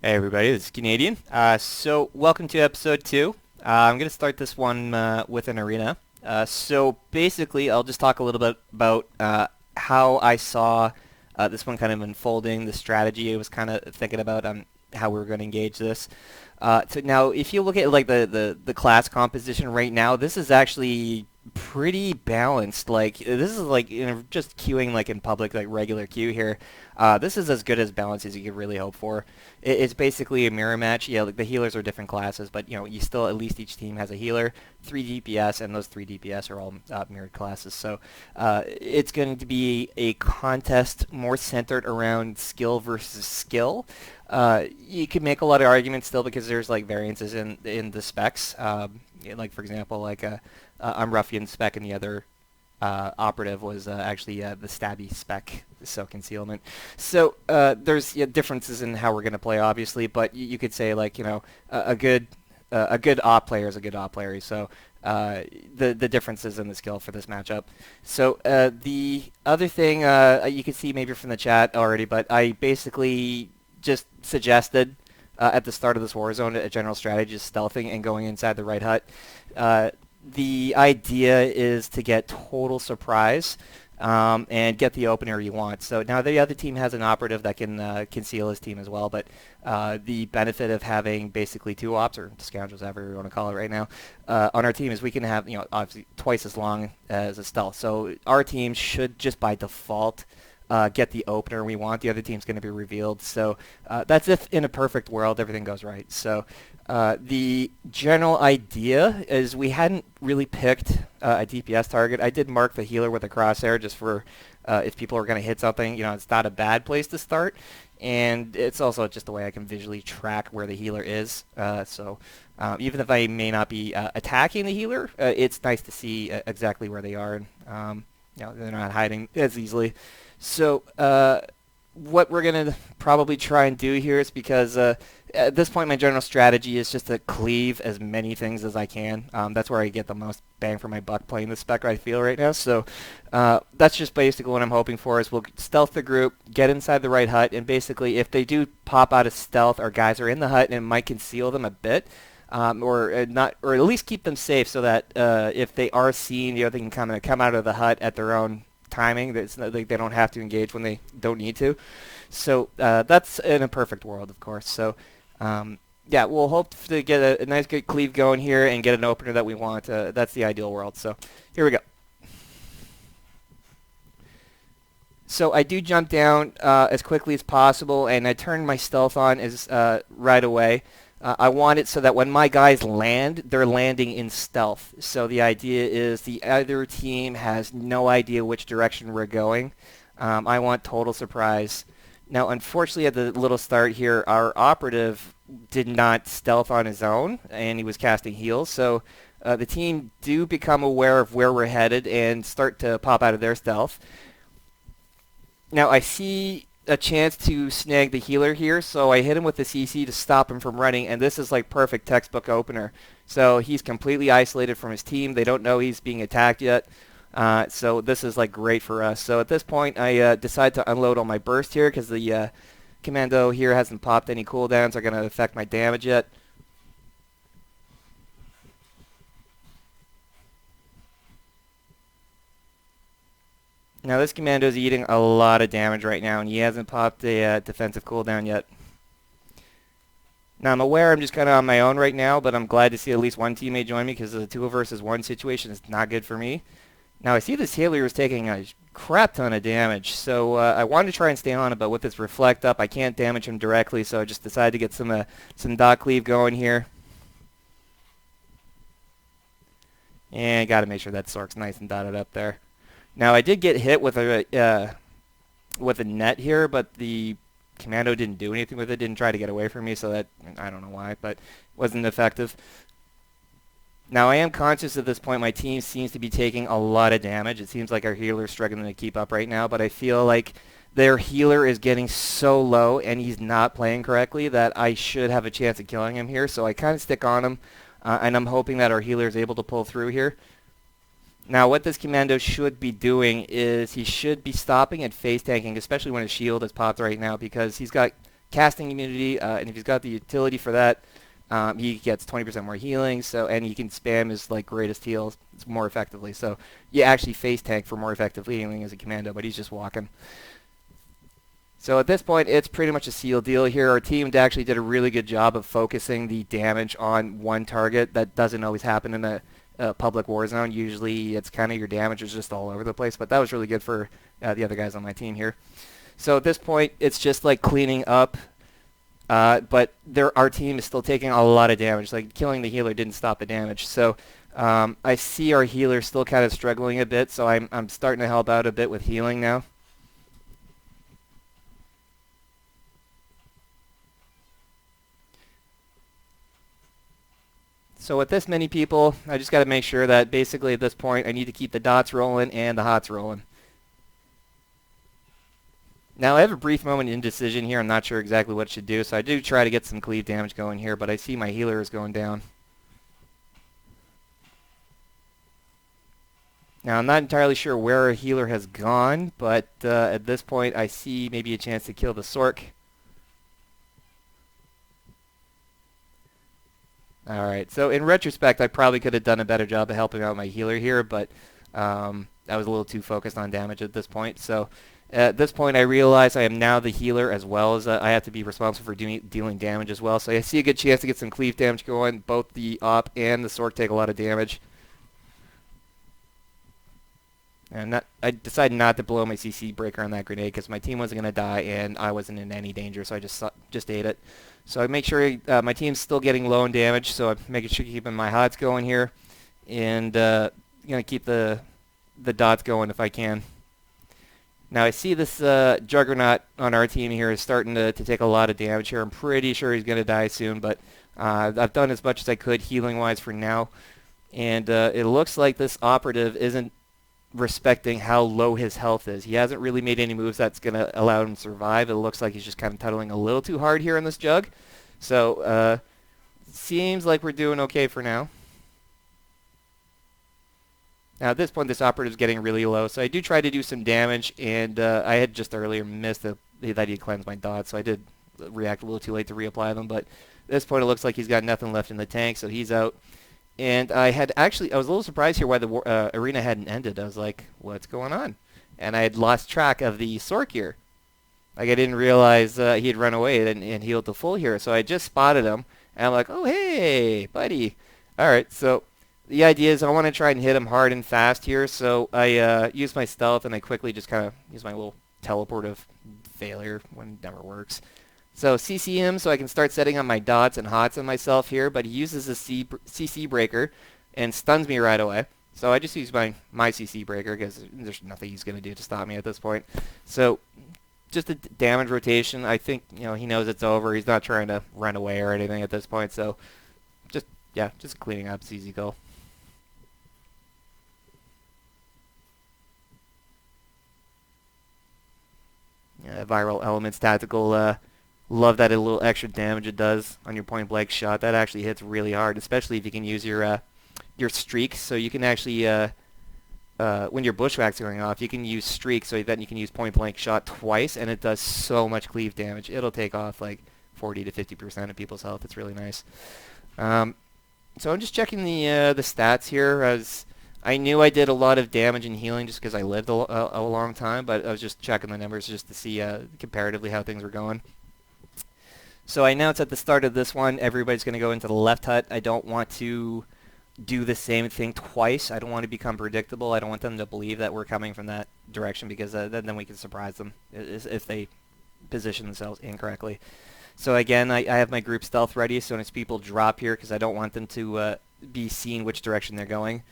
Hey everybody, this is Canadian. So welcome to episode 2. I'm going to start this one with an arena. So basically, I'll just talk a little bit about how I saw this one kind of unfolding, the strategy I was kind of thinking about on how we were going to engage this. So now, if you look at like the class composition right now, this is actually pretty balanced. Like this is like just queuing like in public, like regular queue here. This is as good as balanced as you could really hope for. It's basically a mirror match. Yeah, like the healers are different classes, but you still at least each team has a healer, 3 DPS, and those 3 DPS are all mirrored classes. So it's going to be a contest more centered around skill versus skill. You can make a lot of arguments still because there's like variances in the specs. Like for example, like I'm Ruffian spec and the other operative was actually the stabby spec, so concealment. So there's differences in how we're going to play, obviously, but you could say like a good op player is a good op player. So the differences in the skill for this matchup. So the other thing you could see maybe from the chat already, but I basically just suggested at the start of this war zone a general strategy is stealthing and going inside the right hut. The idea is to get total surprise and get the opener you want. So now the other team has an operative that can conceal his team as well, but the benefit of having basically two ops, or scoundrels, however you want to call it right now, on our team is we can have, obviously twice as long as a stealth. So our team should just by default get the opener we want. The other team's going to be revealed. So that's if in a perfect world everything goes right. So the general idea is we hadn't really picked a DPS target. I did mark the healer with a crosshair just for if people are going to hit something. It's not a bad place to start. And it's also just the way I can visually track where the healer is. So even if I may not be attacking the healer, it's nice to see exactly where they are. And they're not hiding as easily. So what we're going to probably try and do here is because at this point my general strategy is just to cleave as many things as I can. That's where I get the most bang for my buck playing the spec I feel right now. So that's just basically what I'm hoping for is we'll stealth the group, get inside the right hut, and basically if they do pop out of stealth, our guys are in the hut and it might conceal them a bit. Or at least keep them safe so that if they are seen, they can come out of the hut at their own timing. That's not, like, they don't have to engage when they don't need to. So that's in a perfect world, of course. So we'll hope to get a nice good cleave going here and get an opener that we want. That's the ideal world. So here we go. So I do jump down as quickly as possible, and I turn my stealth on right away. I want it so that when my guys land, they're landing in stealth. So the idea is the other team has no idea which direction we're going. I want total surprise. Now, unfortunately, at the little start here, our operative did not stealth on his own, and he was casting heals. So the team do become aware of where we're headed and start to pop out of their stealth. Now, I see a chance to snag the healer here, so I hit him with the CC to stop him from running, and this is like perfect textbook opener. So he's completely isolated from his team. They don't know he's being attacked yet. So this is like great for us. So at this point, I decide to unload all my burst here because the commando here hasn't popped any cooldowns are going to affect my damage yet. Now this commando is eating a lot of damage right now, and he hasn't popped a defensive cooldown yet. Now I'm aware I'm just kind of on my own right now, but I'm glad to see at least one teammate join me because the 2 versus 1 situation is not good for me. Now I see this healer is taking a crap ton of damage, so I wanted to try and stay on it, but with this reflect up, I can't damage him directly, so I just decided to get some dot cleave going here. And got to make sure that Sork's nice and dotted up there. Now I did get hit with a net here, but the commando didn't do anything with it. Didn't try to get away from me, so that I don't know why, but wasn't effective. Now I am conscious at this point my team seems to be taking a lot of damage. It seems like our healer's struggling to keep up right now, but I feel like their healer is getting so low and he's not playing correctly that I should have a chance of killing him here. So I kind of stick on him, and I'm hoping that our healer is able to pull through here. Now, what this commando should be doing is he should be stopping and face tanking, especially when his shield is popped right now, because he's got casting immunity, and if he's got the utility for that, he gets 20% more healing. So, and he can spam his like greatest heals more effectively. So you actually face tank for more effective healing as a commando, but he's just walking. So at this point, it's pretty much a sealed deal here. Our team actually did a really good job of focusing the damage on one target. That doesn't always happen in a public war zone. Usually it's kind of your damage is just all over the place, but that was really good for the other guys on my team here. So at this point, it's just like cleaning up, but our team is still taking a lot of damage. Like killing the healer didn't stop the damage. So I see our healer still kind of struggling a bit, so I'm starting to help out a bit with healing now. So with this many people, I just got to make sure that basically at this point I need to keep the dots rolling and the hots rolling. Now I have a brief moment of indecision here. I'm not sure exactly what I should do, so I do try to get some cleave damage going here, but I see my healer is going down. Now I'm not entirely sure where our healer has gone, but at this point I see maybe a chance to kill the Sork. Alright, so in retrospect, I probably could have done a better job of helping out my healer here, but I was a little too focused on damage at this point. So at this point, I realize I am now the healer as well as I have to be responsible for dealing damage as well. So I see a good chance to get some cleave damage going. Both the Op and the Sork take a lot of damage. And I decided not to blow my CC breaker on that grenade because my team wasn't going to die and I wasn't in any danger, so I just ate it. So I make sure my team's still getting low in damage, so I'm making sure keeping my hots going here, and going to keep the dots going if I can. Now I see this Juggernaut on our team here is starting to take a lot of damage here. I'm pretty sure he's going to die soon, but I've done as much as I could healing-wise for now, and it looks like this operative isn't respecting how low his health is. He hasn't really made any moves that's going to allow him to survive. It looks like he's just kind of tunneling a little too hard here in this jug. So, seems like we're doing okay for now. Now at this point, this operative's getting really low, so I do try to do some damage, and I had just earlier missed that he'd cleansed my dots, so I did react a little too late to reapply them, but at this point it looks like he's got nothing left in the tank, so he's out. And I was a little surprised here why the arena hadn't ended. I was like, what's going on? And I had lost track of the Sork here. Like, I didn't realize he had run away and healed to full here. So I just spotted him, and I'm like, oh, hey, buddy. All right, so the idea is I want to try and hit him hard and fast here. So I use my stealth, and I quickly just kind of use my little teleportive failure when it never works. So CC him so I can start setting on my dots and hots on myself here, but he uses a CC breaker and stuns me right away. So I just use my CC breaker because there's nothing he's going to do to stop me at this point. So just a damage rotation. I think he knows it's over. He's not trying to run away or anything at this point. So just cleaning up. It's easy goal. Viral Elements Tactical. Love that little extra damage it does on your point blank shot. That actually hits really hard, especially if you can use your streak. So you can actually when your bushwhack's going off, you can use streak, so then you can use point blank shot twice, and it does so much cleave damage. It'll take off like 40 to 50% of people's health. It's really nice. So I'm just checking the stats here, as I knew I did a lot of damage and healing just because I lived a long time, but I was just checking the numbers just to see comparatively how things were going. So I announced at the start of this one, everybody's going to go into the left hut. I don't want to do the same thing twice. I don't want to become predictable. I don't want them to believe that we're coming from that direction, because then we can surprise them if they position themselves incorrectly. So again, I have my group stealth ready so as people drop here, because I don't want them to be seen which direction they're going.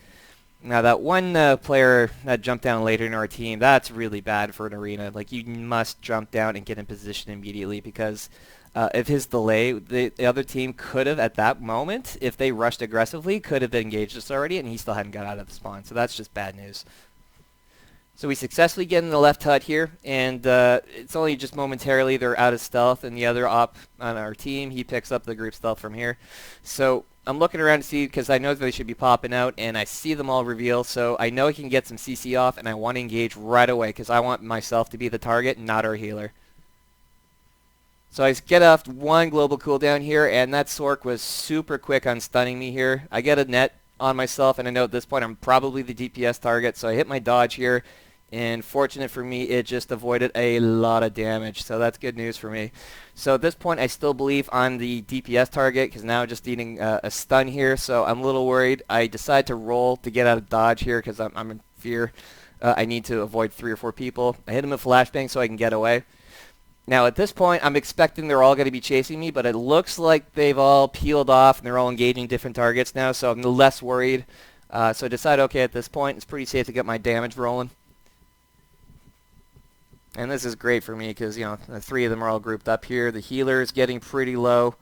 Now that one player that jumped down later in our team, that's really bad for an arena. Like, you must jump down and get in position immediately, because if his delay, the other team could have, at that moment, if they rushed aggressively, could have engaged us already, and he still hadn't got out of the spawn. So that's just bad news. So we successfully get in the left hut here, and it's only just momentarily they're out of stealth, and the other op on our team, he picks up the group stealth from here. So I'm looking around to see, because I know they should be popping out, and I see them all reveal, so I know I can get some CC off, and I want to engage right away, because I want myself to be the target, not our healer. So I get off one global cooldown here, and that Sork was super quick on stunning me here. I get a net on myself, and I know at this point I'm probably the DPS target, so I hit my dodge here, and fortunate for me, it just avoided a lot of damage, so that's good news for me. So at this point, I still believe I'm the DPS target, because now I'm just needing a stun here, so I'm a little worried. I decide to roll to get out of dodge here, because I'm in fear. I need to avoid 3 or 4 people. I hit him with flashbang so I can get away. Now at this point, I'm expecting they're all going to be chasing me, but it looks like they've all peeled off and they're all engaging different targets now, so I'm less worried. So I decide, okay, at this point, it's pretty safe to get my damage rolling. And this is great for me because, you know, the 3 of them are all grouped up here. The healer is getting pretty low,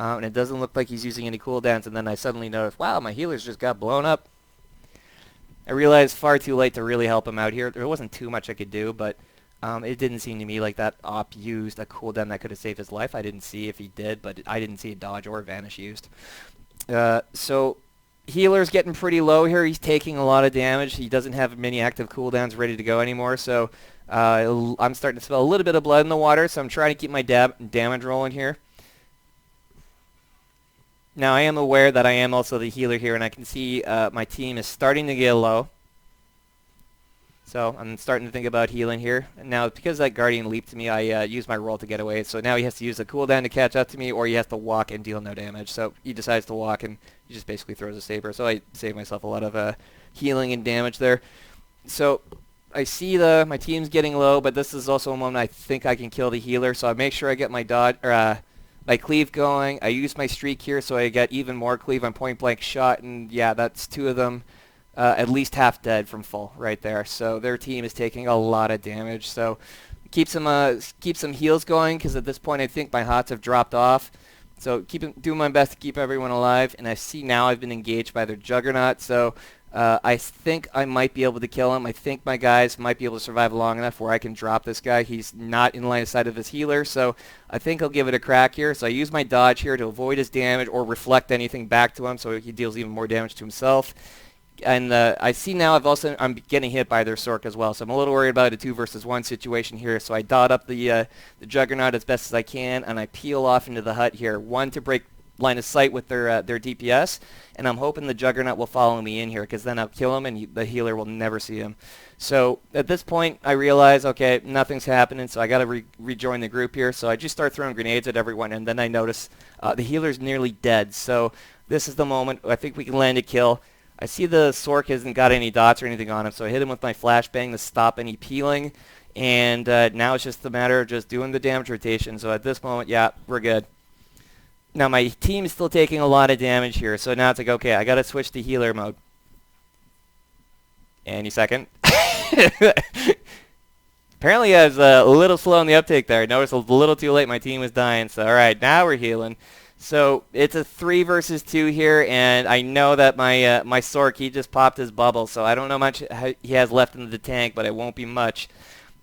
and it doesn't look like he's using any cooldowns, and then I suddenly notice, wow, my healer's just got blown up. I realized far too late to really help him out here. There wasn't too much I could do, but it didn't seem to me like that op used a cooldown that could have saved his life. I didn't see if he did, but I didn't see a dodge or a vanish used. So healer's getting pretty low here. He's taking a lot of damage. He doesn't have many active cooldowns ready to go anymore, so I'm starting to smell a little bit of blood in the water, so I'm trying to keep my damage rolling here. Now I am aware that I am also the healer here, and I can see my team is starting to get low. So I'm starting to think about healing here. Now, because that Guardian leaped to me, I used my roll to get away. So now he has to use a cooldown to catch up to me, or he has to walk and deal no damage. So he decides to walk, and he just basically throws a saber. So I save myself a lot of healing and damage there. So I see my team's getting low, but this is also a moment I think I can kill the healer. So I make sure I get my dodge or my cleave going. I use my streak here, so I get even more cleave on point blank shot, and yeah, that's 2 of them. At least half dead from full right there. So their team is taking a lot of damage. So keep some heals going, because at this point I think my hots have dropped off. So doing my best to keep everyone alive. And I see now I've been engaged by their Juggernaut. So I think I might be able to kill him. I think my guys might be able to survive long enough where I can drop this guy. He's not in line of sight of his healer, so I think I'll give it a crack here. So I use my dodge here to avoid his damage or reflect anything back to him so he deals even more damage to himself. And I see now I'm getting hit by their Sork as well, so I'm a little worried about a 2 versus 1 situation here. So I dot up the Juggernaut as best as I can, and I peel off into the hut here. 1 to break line of sight with their DPS, and I'm hoping the Juggernaut will follow me in here, because then I'll kill him and the healer will never see him. So at this point I realize, okay, nothing's happening, so I got to rejoin the group here. So I just start throwing grenades at everyone, and then I notice the healer's nearly dead. So this is the moment I think we can land a kill. I see the Sork hasn't got any dots or anything on him, so I hit him with my flashbang to stop any peeling, and now it's just a matter of just doing the damage rotation. So at this moment, yeah, we're good. Now my team is still taking a lot of damage here, so now it's like, okay, I got to switch to healer mode. Any second. Apparently I was a little slow on the uptake there. I noticed a little too late my team was dying, so alright, now we're healing. So it's a 3 versus 2 here, and I know that my Sork, he just popped his bubble, so I don't know much he has left in the tank, but it won't be much.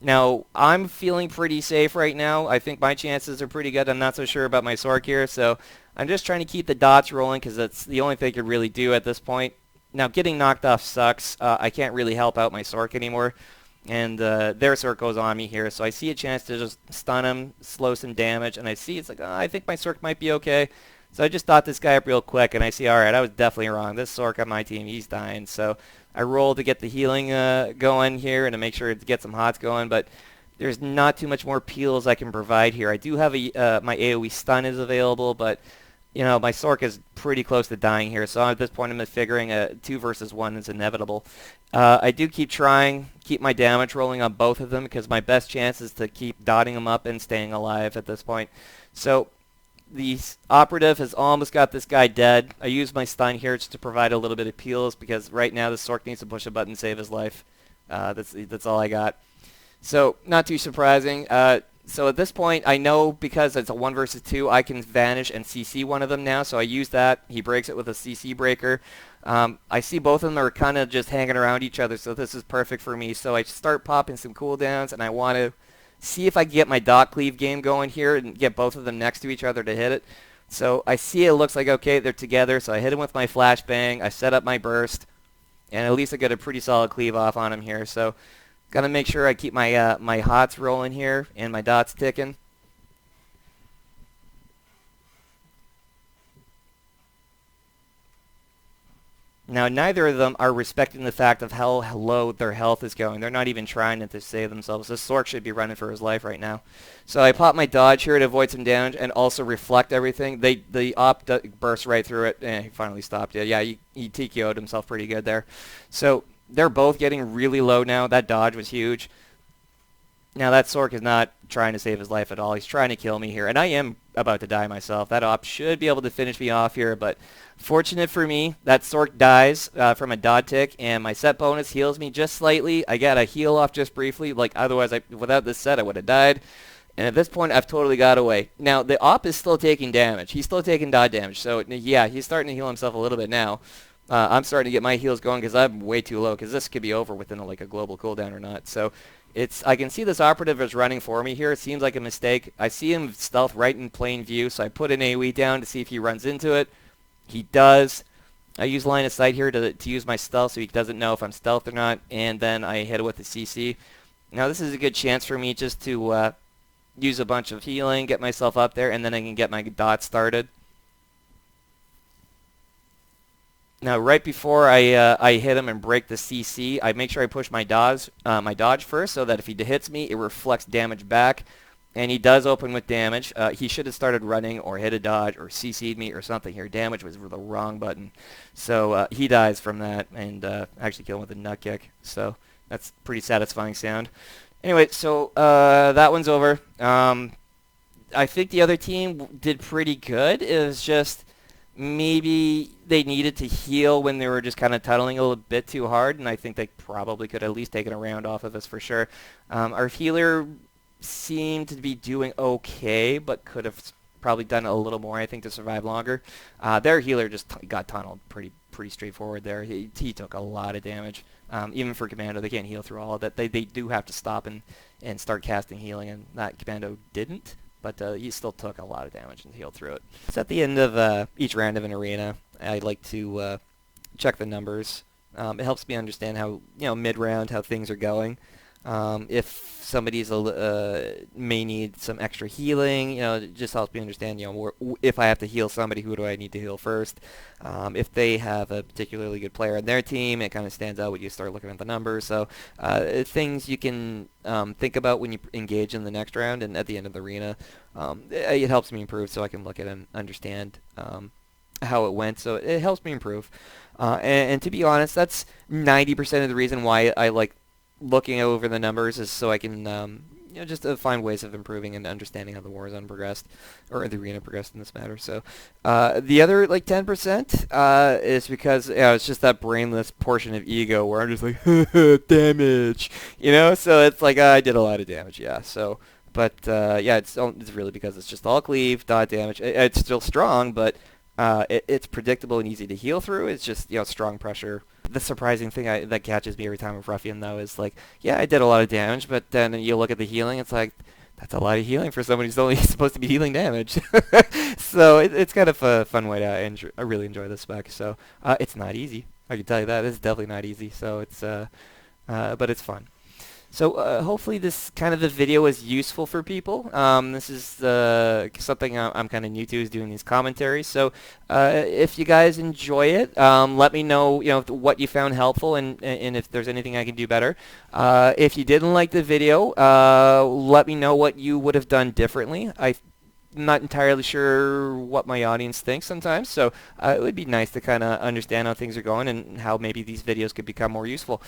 Now, I'm feeling pretty safe right now. I think my chances are pretty good. I'm not so sure about my Sork here, so I'm just trying to keep the dots rolling, because that's the only thing I could really do at this point. Now, getting knocked off sucks. I can't really help out my Sork anymore. And their Sork goes on me here, so I see a chance to just stun him, slow some damage, and I see it's like, oh, I think my Sork might be okay. So I just dot this guy up real quick, and I see, alright, I was definitely wrong. This Sork on my team, he's dying. So I roll to get the healing going here and to make sure to get some hots going, but there's not too much more peels I can provide here. I do have my AoE stun is available, but you know, my Sork is pretty close to dying here, so at this point I'm just figuring a 2 versus 1 is inevitable. I do keep trying, keep my damage rolling on both of them, because my best chance is to keep dotting them up and staying alive at this point. So the operative has almost got this guy dead. I use my stun here just to provide a little bit of peels, because right now the Sork needs to push a button to save his life. That's all I got. So not too surprising. So at this point, I know because it's a 1 versus 2, I can vanish and CC one of them now. So I use that. He breaks it with a CC breaker. I see both of them are kind of just hanging around each other, so this is perfect for me. So I start popping some cooldowns, and I want to see if I can get my dot cleave game going here and get both of them next to each other to hit it. So I see it looks like, okay, they're together. So I hit him with my flashbang. I set up my burst, and at least I get a pretty solid cleave off on him here. So gotta make sure I keep my my hots rolling here and my dots ticking. Now, neither of them are respecting the fact of how low their health is going. They're not even trying to save themselves. This Sork should be running for his life right now. So I pop my dodge here to avoid some damage and also reflect everything. The op burst right through it, and he finally stopped it. Yeah, he TKO'd himself pretty good there. So they're both getting really low now. That dodge was huge. Now, that Sork is not trying to save his life at all. He's trying to kill me here, and I am about to die myself. That op should be able to finish me off here, but fortunate for me, that Sork dies from a dot tick, and my set bonus heals me just slightly. I got a heal off just briefly. Like, otherwise, without this set, I would have died. And at this point, I've totally got away. Now, the op is still taking damage. He's still taking dot damage, so yeah, he's starting to heal himself a little bit now. I'm starting to get my heals going because I'm way too low, because this could be over within like a global cooldown or not. So I can see this operative is running for me here. It seems like a mistake. I see him stealth right in plain view, so I put an AoE down to see if he runs into it. He does. I use line of sight here to use my stealth so he doesn't know if I'm stealth or not, and then I hit it with the CC. Now this is a good chance for me just to use a bunch of healing, get myself up there, and then I can get my dot started. Now, right before I hit him and break the CC, I make sure I push my dodge first, so that if he hits me, it reflects damage back. And he does open with damage. He should have started running or hit a dodge or CC'd me or something here. Damage was the wrong button. So he dies from that, and actually kill him with a nut kick. So that's pretty satisfying sound. Anyway, so that one's over. I think the other team did pretty good. It was just maybe they needed to heal when they were just kind of tunneling a little bit too hard, and I think they probably could have at least taken a round off of us for sure. Our healer seemed to be doing okay, but could have probably done a little more, I think, to survive longer. Their healer just got tunneled pretty straightforward there. He took a lot of damage. Even for Commando, they can't heal through all of that. They do have to stop and start casting healing, and that Commando didn't. But he still took a lot of damage and healed through it. So at the end of each round of an arena, I like to check the numbers. It helps me understand how, mid-round, how things are going. If somebody's may need some extra healing, it just helps me understand, if I have to heal somebody, who do I need to heal first? If they have a particularly good player on their team, it kind of stands out when you start looking at the numbers. So things you can think about when you engage in the next round and at the end of the arena. It helps me improve, so I can look at and understand how it went. So it helps me improve. And to be honest, that's 90% of the reason why I like looking over the numbers, is so I can just find ways of improving and understanding how the Warzone progressed, or the arena progressed in this matter. So the other 10% is because it's just that brainless portion of ego where I'm just like damage, so it's like I did a lot of damage, yeah. So but yeah, it's really because it's just all cleave, dot damage. It's still strong, but it's predictable and easy to heal through. It's just strong pressure. The surprising thing that catches me every time with Ruffian, though, is like, yeah, I did a lot of damage, but then you look at the healing, it's like, that's a lot of healing for somebody who's only supposed to be healing damage. So it's kind of a fun way to I really enjoy this spec. So it's not easy, I can tell you that. It's definitely not easy. So it's but it's fun. So hopefully this kind of a video is useful for people. This is something I'm kind of new to, is doing these commentaries. So if you guys enjoy it, let me know what you found helpful, and if there's anything I can do better. If you didn't like the video, let me know what you would have done differently. I'm not entirely sure what my audience thinks sometimes, so it would be nice to kind of understand how things are going and how maybe these videos could become more useful.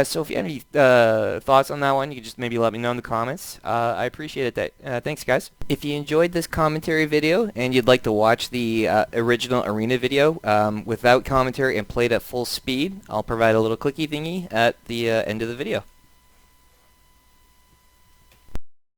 So if you have any thoughts on that one, you can just maybe let me know in the comments. I appreciate it. Thanks, guys. If you enjoyed this commentary video and you'd like to watch the original arena video without commentary and played at full speed, I'll provide a little clicky thingy at the end of the video.